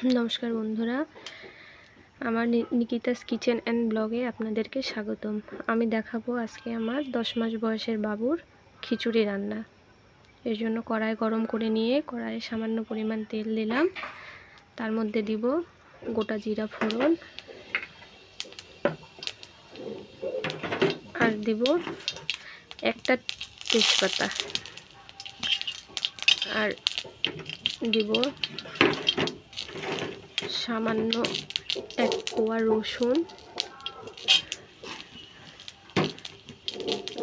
নমস্কার বন্ধুরা, আমার নিকিতাস কিচেন অ্যান্ড ব্লগে আপনাদেরকে স্বাগতম। আমি দেখাবো আজকে আমার 10 মাস বয়সের বাবুর খিচুড়ি রান্না। এর জন্য কড়াই গরম করে নিয়ে কড়াইয়ে সামান্য পরিমাণ তেল দিলাম। তার মধ্যে দিব গোটা জিরা ফোড়ন, আর দিব একটা তেজপাতা, আর দিব সামান্য 1 কোয়া রসুন,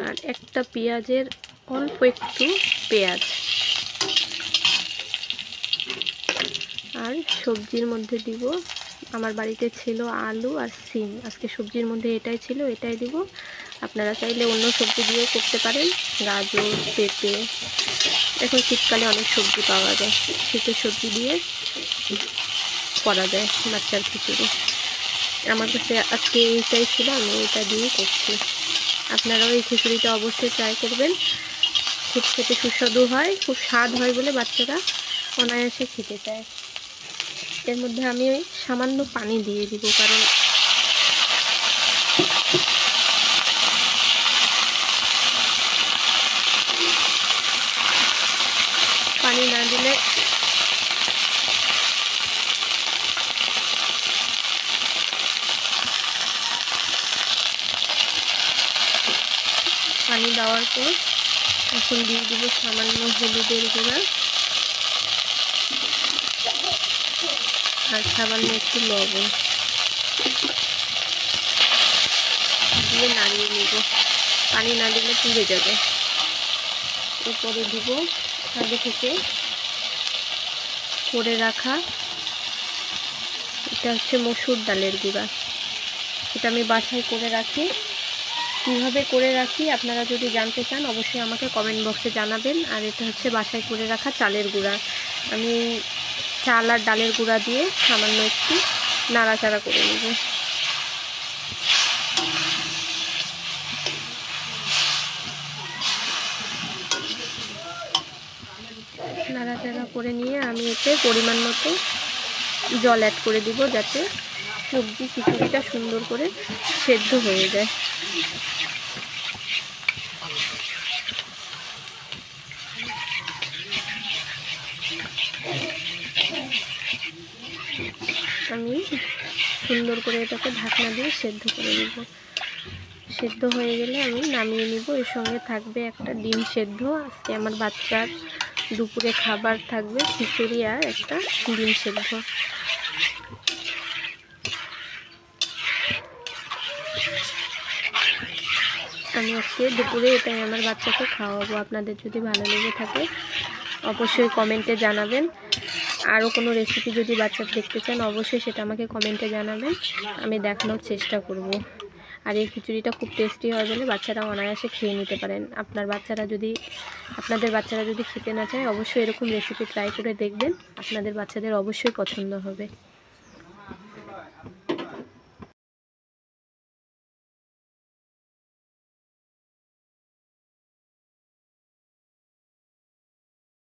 আর একটা পেঁয়াজের অল্প একটু পেঁয়াজ, আর সবজির মধ্যে দিব আমার বাড়িতে ছিল আলু আর সিম। আজকে সবজির মধ্যে এটাই ছিল, এটাই দিব। আপনারা চাইলে অন্য সবজি দিয়েও করতে পারেন, গাজর, পেঁপে। এখন শীতকালে অনেক সবজি পাওয়া যায়, শীতের সবজি দিয়ে করা যায় বাচ্চার খিচুড়ি। আমার কাছে আজকে এইটাই ছিল, আমি এটা দিয়ে করছি। আপনারাও এই খিচুড়িটা অবশ্যই ট্রাই করবেন। খুব খেতে সুস্বাদু হয়, খুব স্বাদ হয় বলে বাচ্চারা অনায়াসে খেতে চায়। এর মধ্যে আমি সামান্য পানি দিয়ে দিব, কারণ পানি না দিলে পানি দেওয়ার পর এখন দিয়ে দিব সামান্য হলুদের গুঁড়া আর সামান্য একটু লবণ দিয়ে নাড়িয়ে নিব। পানি না দিলে পুড়ে যাবে। এরপরে দিব আগে থেকে করে রাখা, এটা হচ্ছে মসুর ডালের গুঁড়া। এটা আমি বাসায় করে রাখি। কীভাবে করে রাখি আপনারা যদি জানতে চান অবশ্যই আমাকে কমেন্ট বক্সে জানাবেন। আর এটা হচ্ছে বাসায় করে রাখা চালের গুঁড়া। আমি চাল আর ডালের গুঁড়া দিয়ে সামান্য একটু নাড়াচাড়া করে নেব। নাড়াচাড়া করে নিয়ে আমি এতে পরিমাণ মতো জল অ্যাড করে দিব, যাতে সবজি খিচুড়িটা সুন্দর করে সেদ্ধ হয়ে যায়। আমি সুন্দর করে এটাকে ঢাকনা দিয়ে সেদ্ধ করে নেব। সেদ্ধ হয়ে গেলে আমি নামিয়ে নিব। এর সঙ্গে থাকবে একটা ডিম সেদ্ধ। আজকে আমার বাচ্চার দুপুরে খাবার থাকবে খিচুড়ি আর একটা ডিম সেদ্ধ। আমি আজকে দুপুরে এটাই আমার বাচ্চাকে খাওয়াবো। আপনাদের যদি ভালো লেগে থাকে অবশ্যই কমেন্টে জানাবেন। আরও কোনো রেসিপি যদি বাচ্চা দেখতে চান অবশ্যই সেটা আমাকে কমেন্টে জানাবেন, আমি দেখানোর চেষ্টা করব। আর এই খিচুড়িটা খুব টেস্টি হয় বলে বাচ্চারা অনায়াসে খেয়ে নিতে পারেন। আপনাদের বাচ্চারা যদি খেতে না চায় অবশ্যই এরকম রেসিপি ট্রাই করে দেখবেন, আপনাদের বাচ্চাদের অবশ্যই পছন্দ হবে।